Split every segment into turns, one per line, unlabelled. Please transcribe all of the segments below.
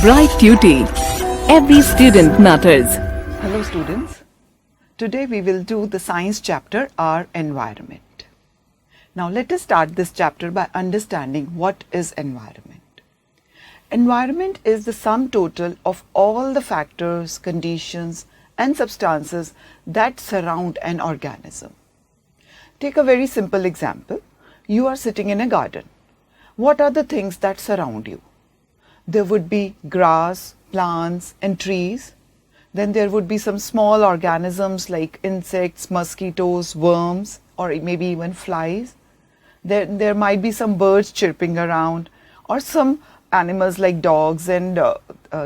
Bright Tuty. Every student matters.
Hello students. Today we will do the science chapter Our Environment. Now let us start this chapter by understanding what is environment. Environment is the sum total of all the factors, conditions and substances that surround an organism. Take a very simple example. You are sitting in a garden. What are the things that surround you? There would be grass, plants and trees. Then there would be some small organisms like insects, mosquitoes, worms, or maybe even flies. There might be some birds chirping around, or some animals like dogs and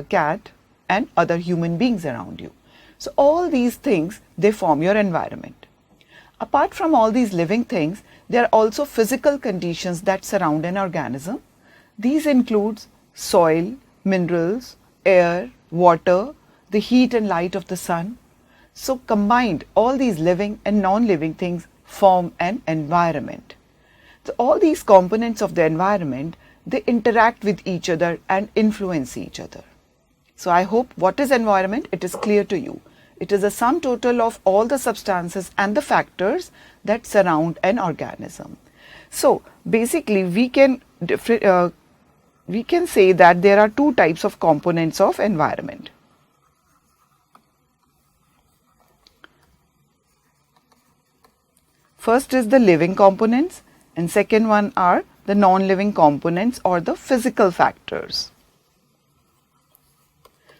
cat and other human beings around you. So all these things, they form your environment. Apart from all these living things, there are also physical conditions that surround an organism. These include soil, minerals, air, water, the heat and light of the sun. So combined, all these living and non-living things form an environment. So all these components of the environment, they interact with each other and influence each other. So I hope what is environment, it is clear to you. It is a sum total of all the substances and the factors that surround an organism. So basically we can say that there are two types of components of environment. First is the living components and second one are the non-living components or the physical factors.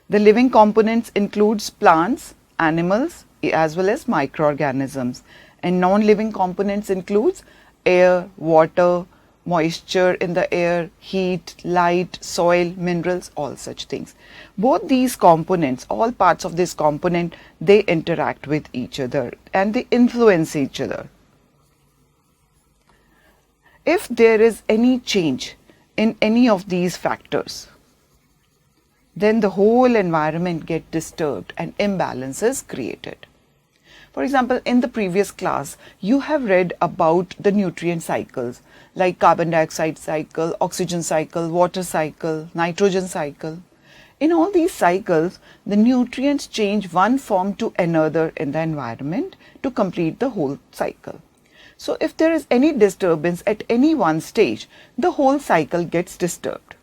The living components includes plants, animals as well as microorganisms, and non-living components includes air, water, moisture in the air, heat, light, soil, minerals, all such things. Both these components, all parts of this component, they interact with each other and they influence each other. If there is any change in any of these factors, then the whole environment gets disturbed and imbalance is created. For example, in the previous class, you have read about the nutrient cycles like carbon dioxide cycle, oxygen cycle, water cycle, nitrogen cycle. In all these cycles, the nutrients change one form to another in the environment to complete the whole cycle. So if there is any disturbance at any one stage, the whole cycle gets disturbed.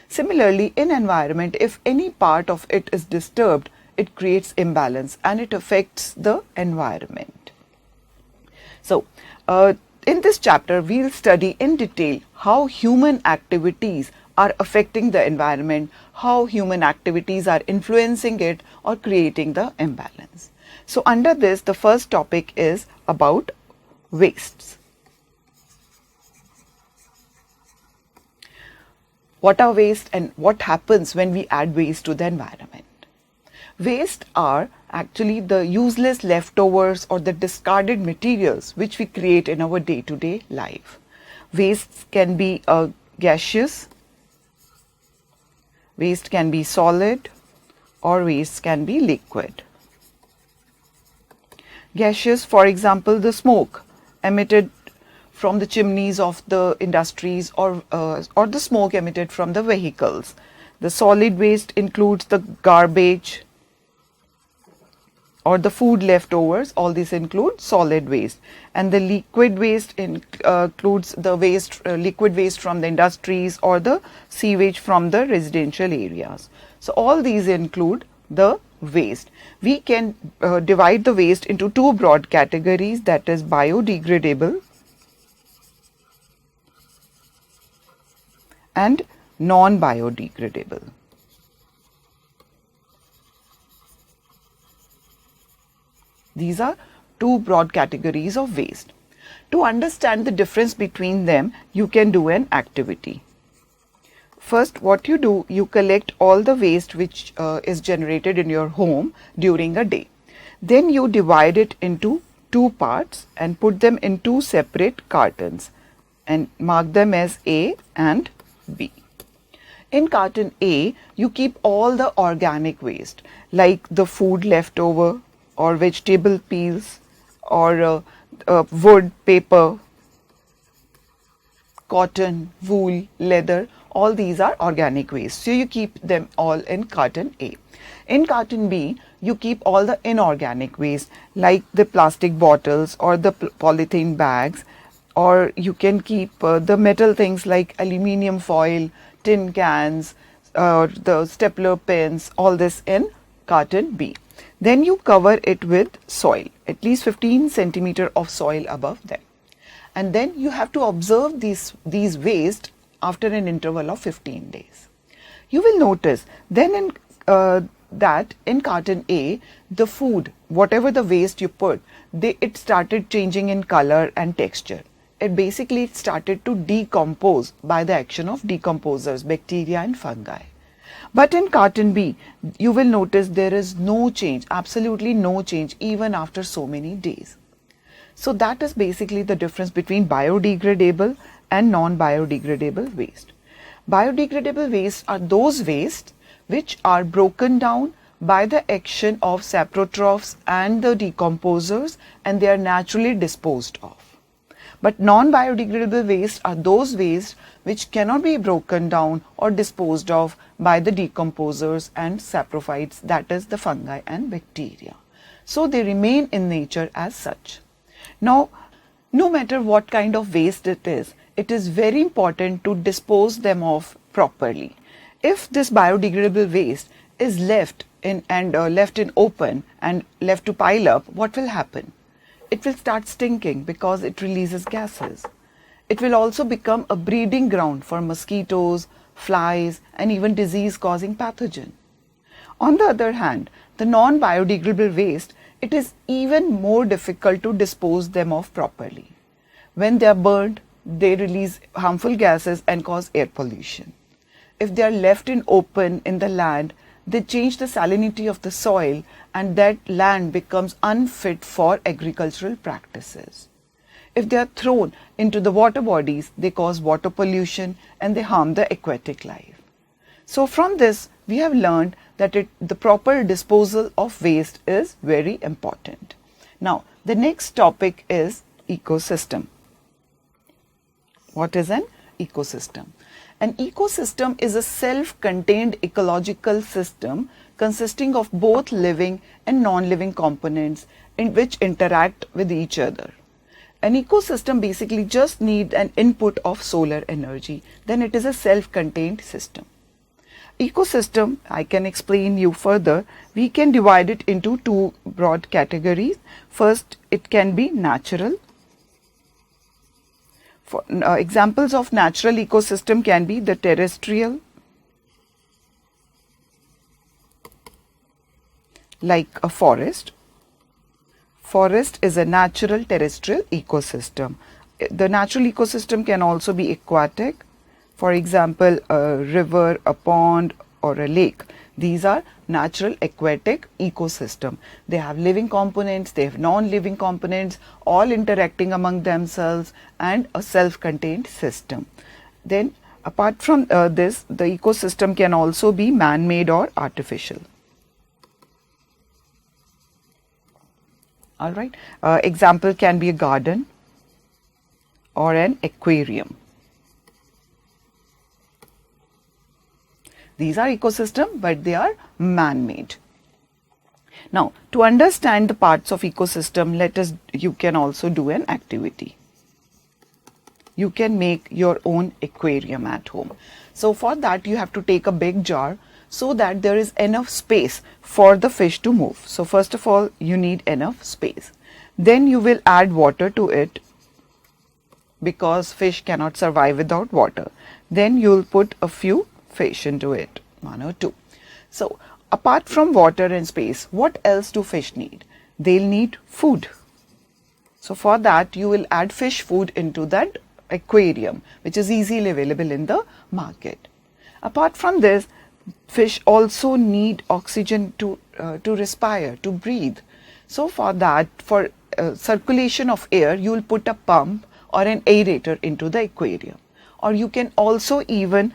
Similarly, in environment, if any part of it is disturbed, it creates imbalance and it affects the environment. So, in this chapter, we will study in detail how human activities are affecting the environment, how human activities are influencing it or creating the imbalance. So, under this, the first topic is about wastes. What are waste and what happens when we add waste to the environment? Waste are actually the useless leftovers or the discarded materials which we create in our day-to-day life. Waste can be gaseous, waste can be solid, or waste can be liquid. Gaseous, for example, the smoke emitted from the chimneys of the industries or the smoke emitted from the vehicles. The solid waste includes the garbage or the food leftovers, all these include solid waste. And the liquid waste includes the waste, liquid waste from the industries or the sewage from the residential areas. So all these include the waste. We can divide the waste into two broad categories, that is biodegradable and non-biodegradable. These are two broad categories of waste. To understand the difference between them, you can do an activity. First, what you do, you collect all the waste which is generated in your home during a day. Then you divide it into two parts and put them in two separate cartons and mark them as A and B. In carton A, you keep all the organic waste like the food leftover or vegetable peels or wood, paper, cotton, wool, leather, all these are organic waste. So you keep them all in carton A. In carton B, you keep all the inorganic waste like the plastic bottles or the polythene bags, or you can keep the metal things like aluminium foil, tin cans, the stapler pins, all this in carton B. Then you cover it with soil, at least 15 centimeter of soil above them. And then you have to observe these waste after an interval of 15 days. You will notice then in carton A, the food, whatever the waste you put, it started changing in color and texture. It basically started to decompose by the action of decomposers, bacteria and fungi. But in carton B, you will notice there is no change, absolutely no change even after so many days. So that is basically the difference between biodegradable and non-biodegradable waste. Biodegradable waste are those wastes which are broken down by the action of saprotrophs and the decomposers, and they are naturally disposed of. But non-biodegradable waste are those waste which cannot be broken down or disposed of by the decomposers and saprophytes, that is the fungi and bacteria. So they remain in nature as such. Now, no matter what kind of waste it is very important to dispose them of properly. If this biodegradable waste is left in open and left to pile up, what will happen? It will start stinking because it releases gases. It will also become a breeding ground for mosquitoes, flies, and even disease-causing pathogen. On the other hand, the non-biodegradable waste, it is even more difficult to dispose them of properly. When they are burned, they release harmful gases and cause air pollution. If they are left in open in the land, they change the salinity of the soil and that land becomes unfit for agricultural practices. If they are thrown into the water bodies, they cause water pollution and they harm the aquatic life. So from this, we have learned that the proper disposal of waste is very important. Now, the next topic is ecosystem. What is an ecosystem? An ecosystem is a self-contained ecological system consisting of both living and non-living components in which interact with each other. An ecosystem basically just needs an input of solar energy, then it is a self-contained system. Ecosystem, I can explain you further. We can divide it into two broad categories. First, it can be natural. For examples of natural ecosystem can be the terrestrial, like a forest. Forest is a natural terrestrial ecosystem. The natural ecosystem can also be aquatic. For example, a river, a pond or a lake. These are natural aquatic ecosystem. They have living components, they have non-living components, all interacting among themselves and a self-contained system. Then apart from this, the ecosystem can also be man-made or artificial. All right. Example can be a garden or an aquarium. These are ecosystem, but they are man-made. Now, to understand the parts of ecosystem, you can also do an activity. You can make your own aquarium at home. So for that, you have to take a big jar so that there is enough space for the fish to move. So first of all, you need enough space. Then you will add water to it because fish cannot survive without water. Then you will put a few fish into it, 1 or 2. So apart from water and space, what else do fish need? They'll need food. So for that, you will add fish food into that aquarium, which is easily available in the market. Apart from this, fish also need oxygen to respire, to breathe. So for that, for circulation of air, you will put a pump or an aerator into the aquarium. Or you can also even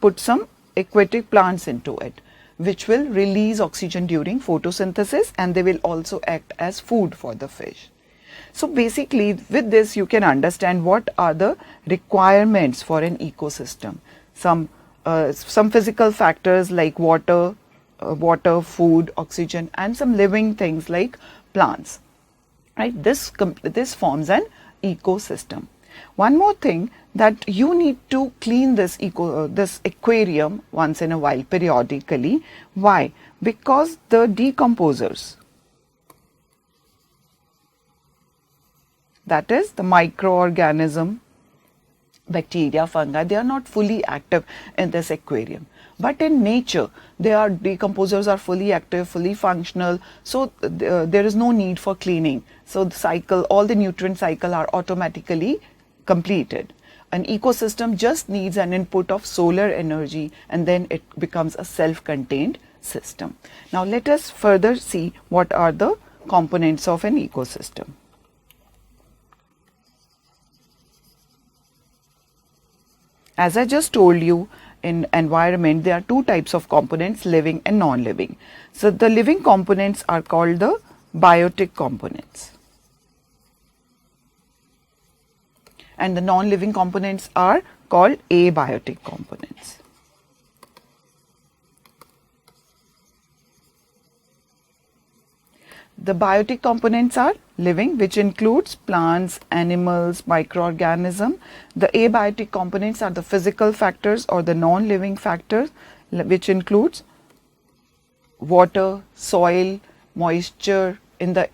put some aquatic plants into it, which will release oxygen during photosynthesis, and they will also act as food for the fish. So basically with this you can understand what are the requirements for an ecosystem. Some physical factors like water, food, oxygen, and some living things like plants. Right? This forms an ecosystem. One more thing, that you need to clean this aquarium once in a while, periodically. Why? Because the decomposers, that is the microorganism, bacteria, fungi, they are not fully active in this aquarium. But in nature, decomposers are fully active, fully functional, so there is no need for cleaning. So the cycle, all the nutrient cycle are automatically completed. An ecosystem just needs an input of solar energy, and then it becomes a self-contained system. Now let us further see what are the components of an ecosystem. As I just told you, in environment there are two types of components, living and non-living. So the living components are called the biotic components, and the non-living components are called abiotic components. The biotic components are living, which includes plants, animals, microorganisms. The abiotic components are the physical factors or the non-living factors, which includes water, soil, moisture in the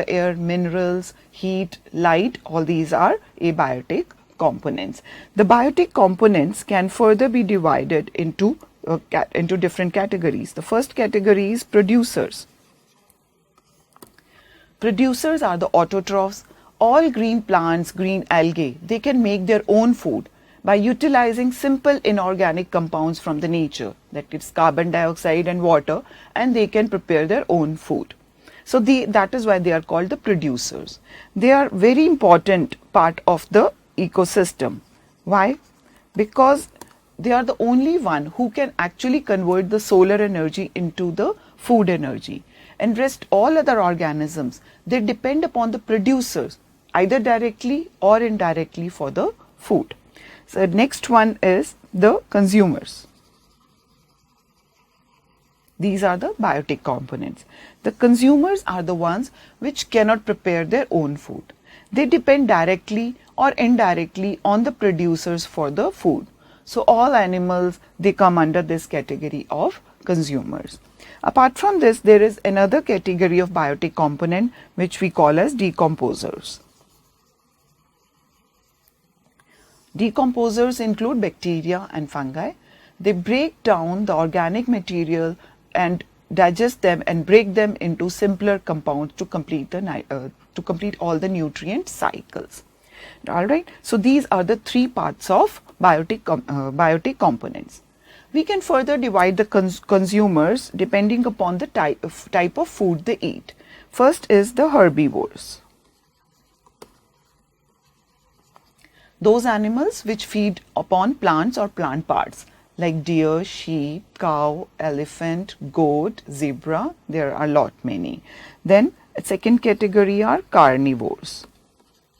air, minerals, heat, light. All these are abiotic components. The biotic components can further be divided into different categories. The first category is producers. Producers are the autotrophs. All green plants, green algae, they can make their own food by utilizing simple inorganic compounds from the nature, that is carbon dioxide and water, and they can prepare their own food. So that is why they are called the producers. They are very important part of the ecosystem. Why? Because they are the only one who can actually convert the solar energy into the food energy. And rest all other organisms, they depend upon the producers either directly or indirectly for the food. So next one is the consumers. These are the biotic components. The consumers are the ones which cannot prepare their own food. They depend directly or indirectly on the producers for the food. So all animals, they come under this category of consumers. Apart from this, there is another category of biotic component which we call as decomposers. Decomposers include bacteria and fungi. They break down the organic material and digest them and break them into simpler compounds to complete all the nutrient cycles. All right. So these are the three parts of biotic components. We can further divide the consumers depending upon the type of food they eat. First is the herbivores. Those animals which feed upon plants or plant parts like deer, sheep, cow, elephant, goat, zebra. There are many. Then second category are carnivores,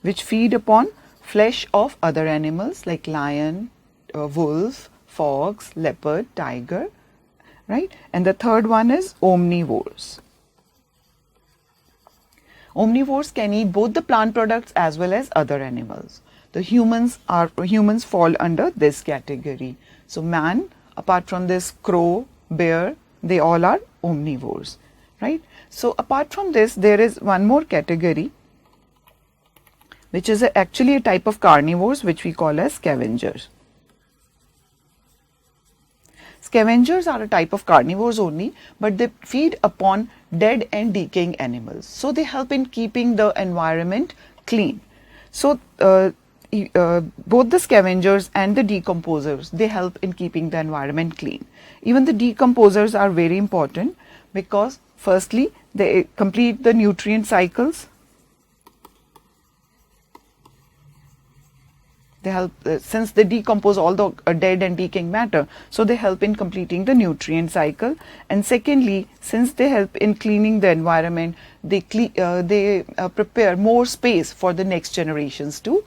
which feed upon flesh of other animals like lion, wolf, fox, leopard, tiger, right? And the third one is omnivores. Omnivores can eat both the plant products as well as other animals. The humans fall under this category. So man, apart from this, crow, bear, they all are omnivores, right? So apart from this, there is one more category, which is actually a type of carnivores which we call as scavengers. Scavengers are a type of carnivores only, but they feed upon dead and decaying animals. So they help in keeping the environment clean. So both the scavengers and the decomposers, they help in keeping the environment clean. Even the decomposers are very important because firstly, they complete the nutrient cycles. They help, since they decompose all the dead and decaying matter, so they help in completing the nutrient cycle. And secondly, since they help in cleaning the environment, they prepare more space for the next generations to